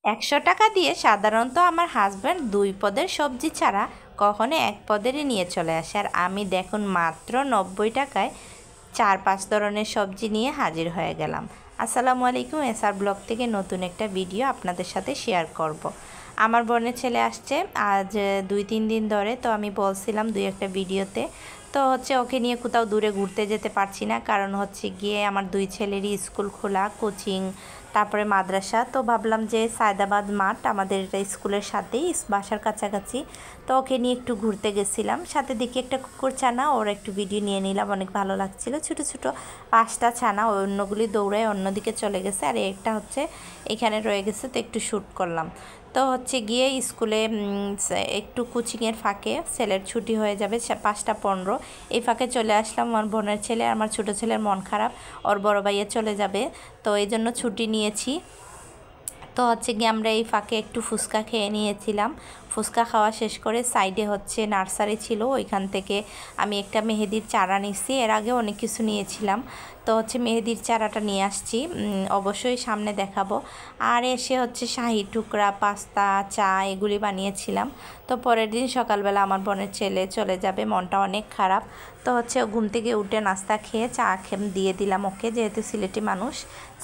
100 টাকা দিয়ে সাধারণত আমার হাজব্যান্ড 2 পদের সবজি ছাড়া কখনো 1 পদেরই নিয়ে চলে আসে, আর আমি দেখুন মাত্র 90 টাকায় 4-5 ধরনের সবজি নিয়ে হাজির হয়ে গেলাম। আসসালামু আলাইকুম, এসআর ব্লগ থেকে নতুন একটা ভিডিও আপনাদের সাথে শেয়ার করব। আমার বোনের ছেলে আসছে আজ 2-3 দিন ধরে, তো আমি বলছিলাম 2-একটা ভিডিওতে, তো ওকে নিয়ে কোথাও দূরে ঘুরতে যেতে পারছি না, কারণ গিয়ে আমার 2 ছেলেরই স্কুল খোলা, কোচিং, তারপরে মাদ্রাসা। তো ভাবলাম যে সায়দাবাদ মাঠ আমাদের স্কুলের সাথেই, বাসার কাছাকাছি, তো ওকে নিয়ে একটু ঘুরতে গেছিলাম। সাথে দেখি একটা কুকুর ছানা, ওর একটু ভিডিও নিয়ে নিলাম, অনেক ভালো লাগছিল। ছোট ছোট 5টা ছানা, অন্যগুলি দৌড়ায় অন্যদিকে চলে গেছে, আর একটা এখানে রয়ে গেছে, তো একটু শ্যুট করলাম। তো গিয়ে স্কুলে একটু কোচিংয়ের ফাঁকে, ছেলের ছুটি হয়ে যাবে 5টা 15, এই ফাঁকে চলে আসলাম। আমার বোনের ছেলে, আমার ছোটো ছেলের মন খারাপ, ওর বড় ভাইয়া চলে যাবে, তো এই জন্য ছুটি নিয়েছি। তো গিয়ে আমরা এই ফাঁকে একটু ফুচকা খেয়ে নিয়েছিলাম। ফুচকা খাওয়া শেষ করে সাইডে নার্সারি ছিল, ওইখান থেকে আমি একটা মেহেদির চারা নিচ্ছি। এর আগে অনেক কিছু নিয়েছিলাম, তো মেহেদির চারাটা নিয়ে আসছি, অবশ্যই সামনে দেখাবো। আর এসে শাহি টুকরা, পাস্তা, চা এগুলি বানিয়েছিলাম। তো পরের দিন সকালবেলা আমার বোনের ছেলে চলে যাবে, মনটা অনেক খারাপ। তো ঘুম থেকে উঠে নাস্তা খেয়ে চা দিয়ে দিলাম ওকে, যেহেতু সিলেটি মানুষ,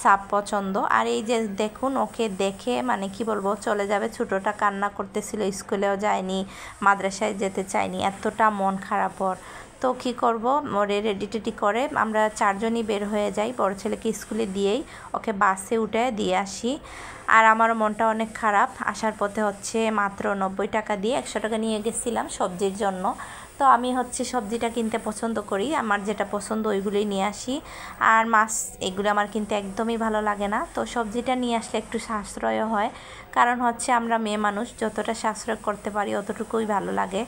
চা পছন্দ। আর এই যে দেখুন, ওকে দেখে মানে কি বলবো, চলে যাবে। ছোটোটা কান্না করতেছিল, স্কুলেও যায়নি, মাদ্রাসায় যেতে চায়নি, এতটা মন খারাপ ওর। তো কী করবো, ওরে রেডি টেডি করে আমরা 4 জনই বের হয়ে যাই, বড় ছেলেকে স্কুলে দিয়েই ওকে বাসে উঠে দিয়ে আসি। আর আমারও মনটা অনেক খারাপ। আসার পথে মাত্র 90 টাকা দিয়ে 100 টাকা নিয়ে গেছিলাম সবজির জন্য। তো আমি সবজিটা কিনতে পছন্দ করি, আমার যেটা পছন্দ ওইগুলোই নিয়ে আসি। আর মাছ এগুলো আমার কিনতে একদমই ভালো লাগে না। তো সবজিটা নিয়ে আসলে একটু সাশ্রয়ও হয়, কারণ আমরা মেয়ে মানুষ, যতটা সাশ্রয় করতে পারি অতটুকুই ভালো লাগে।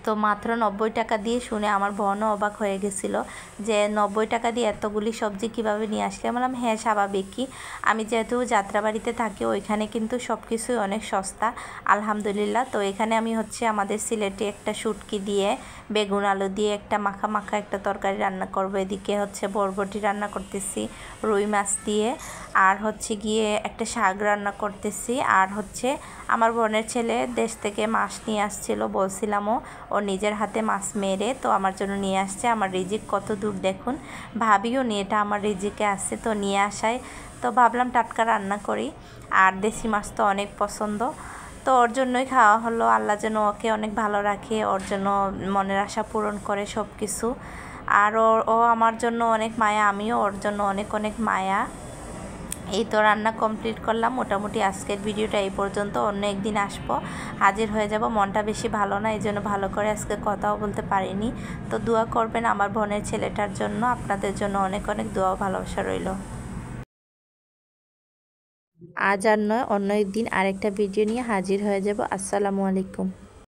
তো মাত্র 90 টাকা দিয়ে শুনে আমার বোনও অবাক হয়ে গেছিলো যে 90 টাকা দিয়ে এতগুলি সবজি কিভাবে নিয়ে আসলে। বললাম হ্যাঁ, স্বাভাবিকই, আমি যেহেতু যাত্রাবাড়িতে থাকি, ওইখানে কিন্তু সব কিছুই অনেক সস্তা আলহামদুলিল্লাহ। তো এখানে আমি আমাদের সিলেটে একটা শুটকি দিয়ে, বেগুন আলু দিয়ে একটা মাখা মাখা একটা তরকারি রান্না করবো। এদিকে বরবটি রান্না করতেছি রুই মাছ দিয়ে, আর গিয়ে একটা শাক রান্না করতেছি। আর আমার বোনের ছেলে দেশ থেকে মাছ নিয়ে আসছিলো, বলছিলামও, ও নিজের হাতে মাছ মেরে তো আমার জন্য নিয়ে আসছে। আমার রিজিক কত দূর দেখুন, ভাবিও নি এটা আমার রিজিকে আসছে, তো নিয়ে আসায় তো ভাবলাম টাটকা রান্না করি। আর দেশি মাছ তো অনেক পছন্দ, তো ওর জন্যই খাওয়া হলো। আল্লাহ যেন ওকে অনেক ভালো রাখে, ওর জন্য মনের আশা পূরণ করে সব কিছু। আর ও আমার জন্য অনেক মায়া, আমিও ওর জন্য অনেক অনেক মায়া। এই তো রান্না কমপ্লিট করলাম। মোটামুটি আজকের ভিডিওটা এই পর্যন্ত, অন্য একদিন আসবো, হাজির হয়ে যাব। মনটা বেশি ভালো না, এই জন্য ভালো করে আজকে কথাও বলতে পারিনি। তো দোয়া করবেন আমার বোনের ছেলেটার জন্য, আপনাদের জন্য অনেক অনেক দোয়া ভালোবাসা রইল। আজ আর নয়, অন্য একদিন আরেকটা ভিডিও নিয়ে হাজির হয়ে যাব। আসসালামু আলাইকুম।